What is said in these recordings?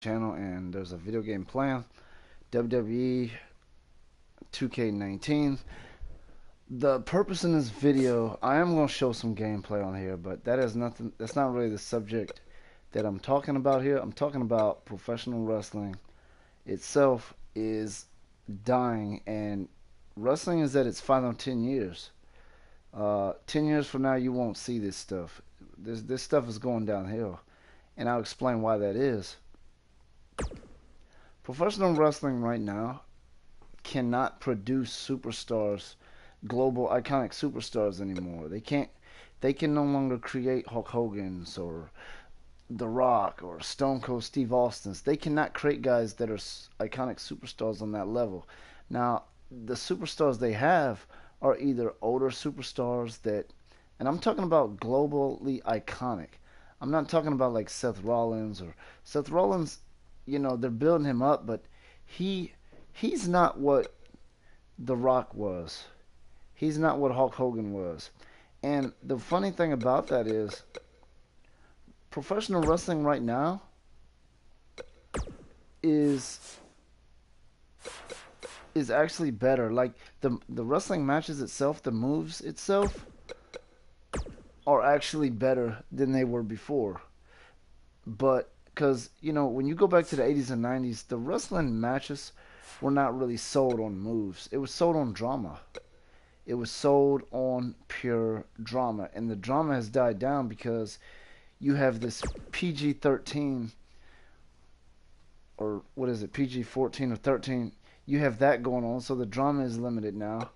channel and there's a video game playing, WWE 2K19. The purpose in this video, I am going to show some gameplay on here, but that is nothing, that's not really the subject that I'm talking about here. I'm talking about professional wrestling itself is dying, and wrestling is at its final 10 years. 10 years from now, you won't see this stuff. This stuff is going downhill, and I'll explain why that is. Professional wrestling right now cannot produce superstars, global iconic superstars anymore. They can't. They can no longer create Hulk Hogan's or The Rock or Stone Cold Steve Austin's. They cannot create guys that are iconic superstars on that level. Now, the superstars they have are either older superstars that, and I'm talking about globally iconic. I'm not talking about like Seth Rollins or Seth Rollins. They're building him up, but he he's not what The Rock was. He's not what Hulk Hogan was. And the funny thing about that is professional wrestling right now is is actually better. Like the wrestling matches itself, the moves itself are actually better than they were before. But because when you go back to the 80s and 90s, the wrestling matches were not really sold on moves. It was sold on drama. It was sold on pure drama, and the drama has died down because you have this PG-13, or what is it, PG-14 or 13. You have that going on, so the drama is limited now.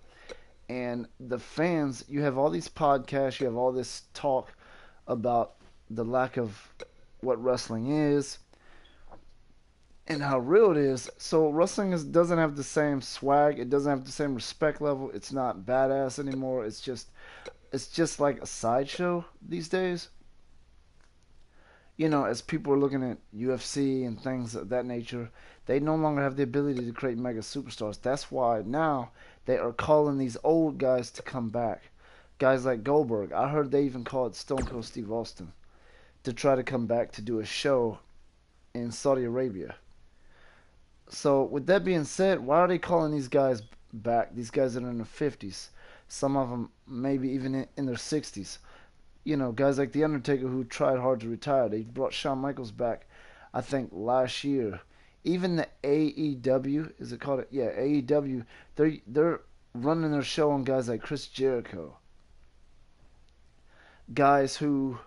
And the fans, you have all these podcasts, you have all this talk about the lack of what wrestling is and how real it is. So doesn't have the same swag. It doesn't have the same respect level. It's not badass anymore. It's just like a sideshow these days. As people are looking at UFC and things of that nature, they no longer have the ability to create mega superstars. That's why now they are calling these old guys to come back. Guys like Goldberg. I heard they even called Stone Cold Steve Austin to try to come back to do a show in Saudi Arabia. So, with that being said, why are they calling these guys back? These guys that are in their 50s. Some of them maybe even in their 60s. Guys like The Undertaker who tried hard to retire. They brought Shawn Michaels back, I think, last year. Even the AEW, is it called it? Yeah, AEW, they're running their show on guys like Chris Jericho. Guys who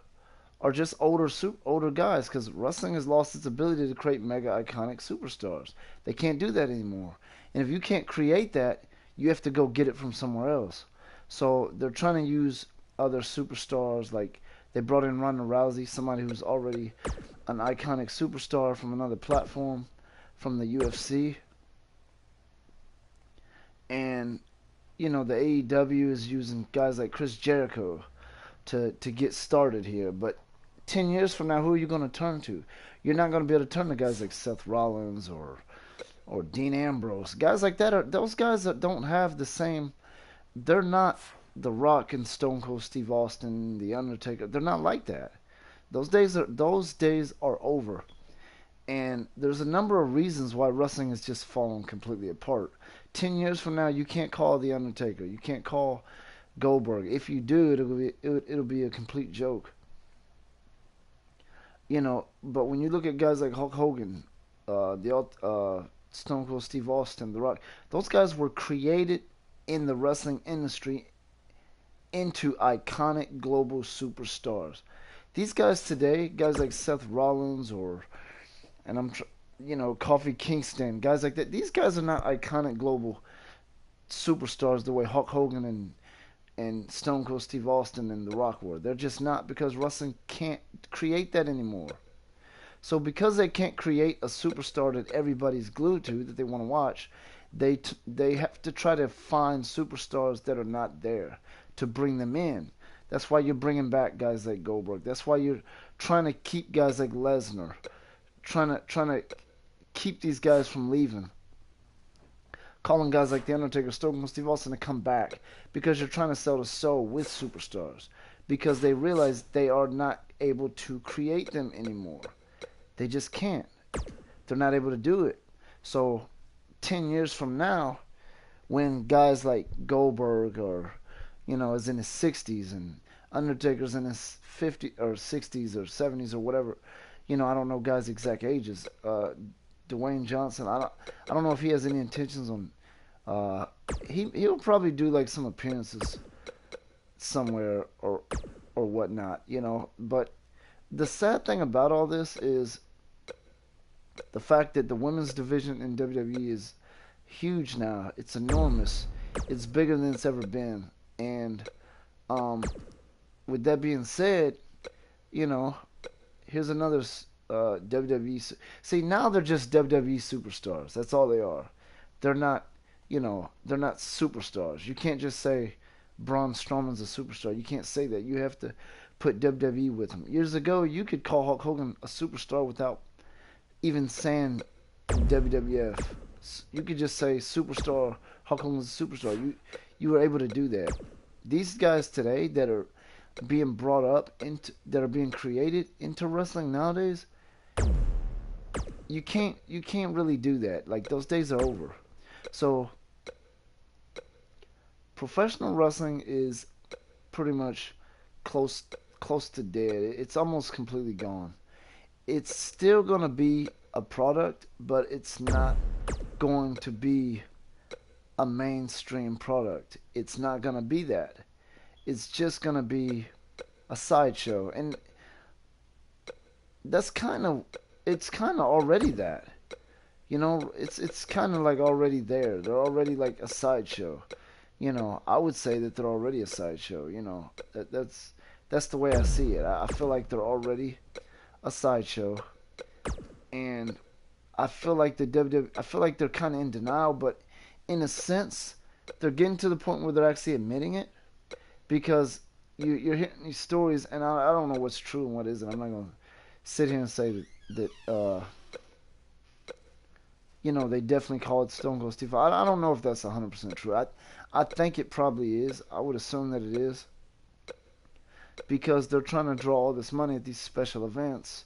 are just older guys, because wrestling has lost its ability to create mega iconic superstars. They can't do that anymore. And if you can't create that, you have to go get it from somewhere else. So they're trying to use other superstars, like they brought in Ronda Rousey, somebody who's already an iconic superstar from another platform, from the UFC. And the AEW is using guys like Chris Jericho to get started here. But 10 years from now, who are you going to turn to? You're not going to be able to turn to guys like Seth Rollins or Dean Ambrose. Guys like that are those guys that don't have the same. They're not The Rock and Stone Cold Steve Austin, The Undertaker. They're not like that. Those days are over. And there's a number of reasons why wrestling has just fallen completely apart. 10 years from now, you can't call The Undertaker. You can't call Goldberg. If you do, it'll be a complete joke. But when you look at guys like Hulk Hogan, Stone Cold Steve Austin, The Rock, those guys were created in the wrestling industry into iconic global superstars. These guys today, guys like Seth Rollins and Kofi Kingston, guys like that. These guys are not iconic global superstars the way Hulk Hogan and Stone Cold Steve Austin and The Rock were. They're just not, because wrestling can't create that anymore. So because they can't create a superstar that everybody's glued to, that they want to watch, they have to try to find superstars that are not there to bring them in. That's why you're bringing back guys like Goldberg. That's why you're trying to keep guys like Lesnar, trying to keep these guys from leaving. Calling guys like The Undertaker, Stone Cold Steve Austin to come back, because you're trying to sell the soul with superstars, because they realize they are not able to create them anymore. They just can't. They're not able to do it. So 10 years from now, when guys like Goldberg or is in his 60s and Undertaker's in his 50s or 60s or 70s or whatever, I don't know guys' exact ages. Dwayne Johnson, I don't know if he has any intentions on. He'll probably do like some appearances somewhere or whatnot, But the sad thing about all this is the fact that the women's division in WWE is huge now. It's enormous. It's bigger than it's ever been. And with that being said, here's another WWE. See, now they're just WWE superstars. That's all they are. They're not, they're not superstars. You can't just say Braun Strowman's a superstar. You can't say that. You have to put WWE with him. Years ago, you could call Hulk Hogan a superstar without even saying WWF. You could just say superstar. Hulk Hogan's a superstar. You were able to do that. These guys today that are being brought up into, that are being created into wrestling nowadays, you can't really do that. Like, those days are over. So professional wrestling is pretty much close to dead. It's almost completely gone. It's still going to be a product, but it's not going to be a mainstream product. It's not going to be that. It's just going to be a sideshow. And it's kind of already that. It's kind of like already there. They're already like a sideshow. I would say that they're already a sideshow. That's the way I see it. I feel like they're already a sideshow, and I feel like I feel like they're kind of in denial, but in a sense, they're getting to the point where they're actually admitting it, because you're hearing these stories, and I don't know what's true and what isn't. I'm not gonna sit here and say that they definitely call it Stone Cold Steve. I don't know if that's 100% true. I think it probably is. I would assume that it is, because they're trying to draw all this money at these special events.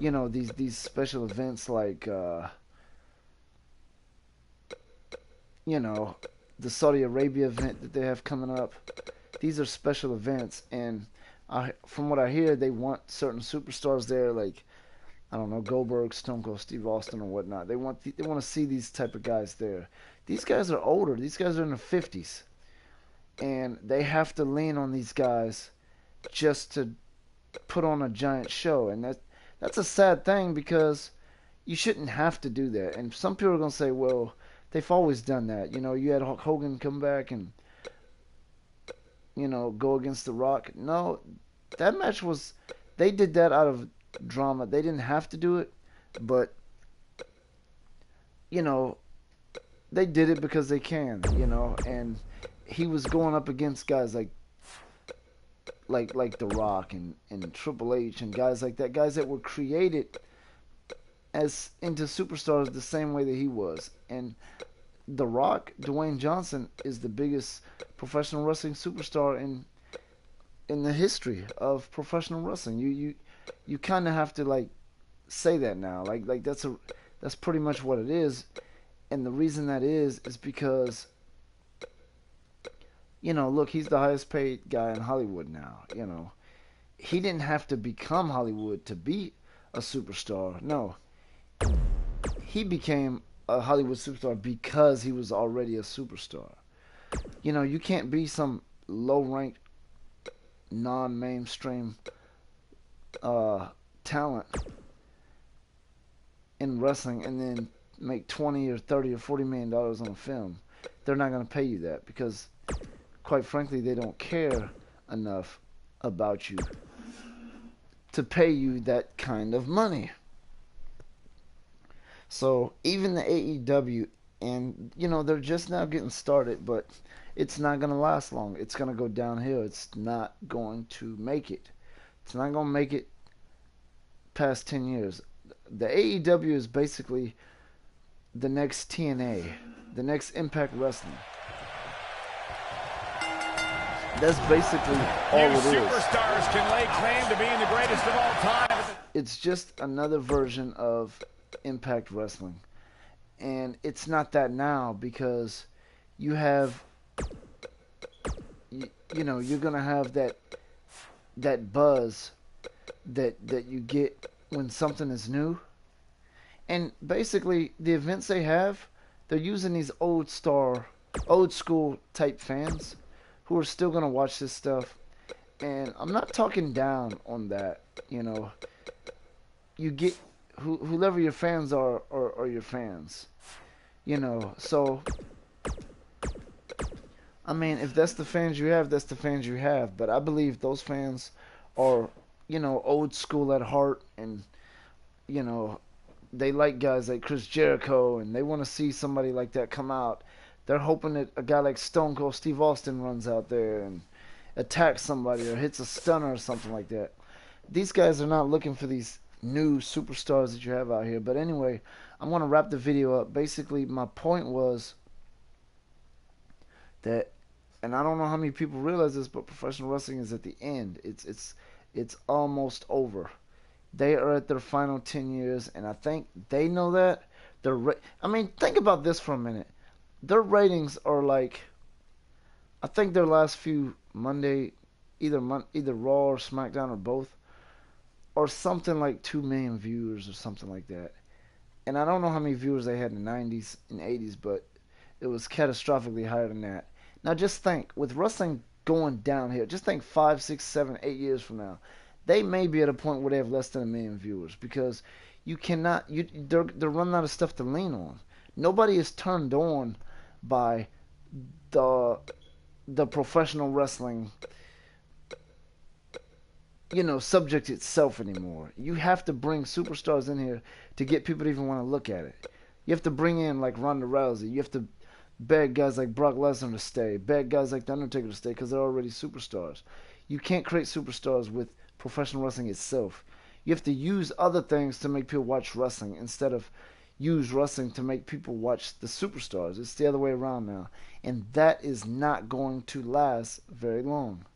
These special events like the Saudi Arabia event that they have coming up. These are special events, and from what I hear, they want certain superstars there, like, I don't know, Goldberg, Stone Cold Steve Austin, or whatnot. They want to see these type of guys there. These guys are older. These guys are in their 50s, and they have to lean on these guys just to put on a giant show. And that's a sad thing, because you shouldn't have to do that. And some people are gonna say, well, they've always done that. You had Hulk Hogan come back and go against The Rock. No, that match was, they did that out of drama. They didn't have to do it, but they did it because they can, and he was going up against guys like The Rock and Triple H and guys like that, guys that were created as into superstars the same way that he was. And The Rock, Dwayne Johnson, is the biggest professional wrestling superstar in the history of professional wrestling. You kind of have to like say that now. Like that's pretty much what it is. And the reason that is because look, he's the highest paid guy in Hollywood now. He didn't have to become Hollywood to be a superstar. No. He became a Hollywood superstar because he was already a superstar. You can't be some low-ranked, non-mainstream talent in wrestling and then make 20 or 30 or 40 million dollars on a film. They're not going to pay you that, because quite frankly, they don't care enough about you to pay you that kind of money. So even the AEW, and they're just now getting started, but it's not going to last long. It's going to go downhill. It's not going to make it. It's not going to make it past 10 years. The AEW is basically the next TNA, the next Impact Wrestling. That's basically all it is. Superstars can lay claim to being the greatest of all time. It's just another version of Impact Wrestling. And it's not that now because you have you know you're gonna have that buzz that you get when something is new. And basically, the events they have, they're using these old school type fans who are still gonna watch this stuff. And I'm not talking down on that. You know, you get whoever your fans are your fans. You know, so I mean, if that's the fans you have, that's the fans you have. But I believe those fans are, old school at heart, and you know, they like guys like Chris Jericho, and they want to see somebody like that come out. They're hoping that a guy like Stone Cold Steve Austin runs out there and attacks somebody or hits a stunner or something like that. These guys are not looking for these new superstars that you have out here. But anyway, I'm going to wrap the video up. Basically, my point was that, and I don't know how many people realize this, but professional wrestling is at the end. It's almost over. They are at their final 10 years, and I think they know that. I mean, think about this for a minute. Their ratings are like, I think their last few Monday, either Raw or SmackDown or both, or something like 2 million viewers or something like that. And I don't know how many viewers they had in the 90s and 80s, but it was catastrophically higher than that. Now just think, with wrestling going downhill, just think 5, 6, 7, 8 years from now, they may be at a point where they have less than 1 million viewers because they're running out of stuff to lean on. Nobody is turned on by the professional wrestling subject itself anymore. You have to bring superstars in here to get people to even want to look at it. You have to bring in like Ronda Rousey. You have to beg guys like Brock Lesnar to stay. Beg guys like The Undertaker to stay because they're already superstars. You can't create superstars with professional wrestling itself. You have to use other things to make people watch wrestling instead of use wrestling to make people watch the superstars. It's the other way around now. And that is not going to last very long.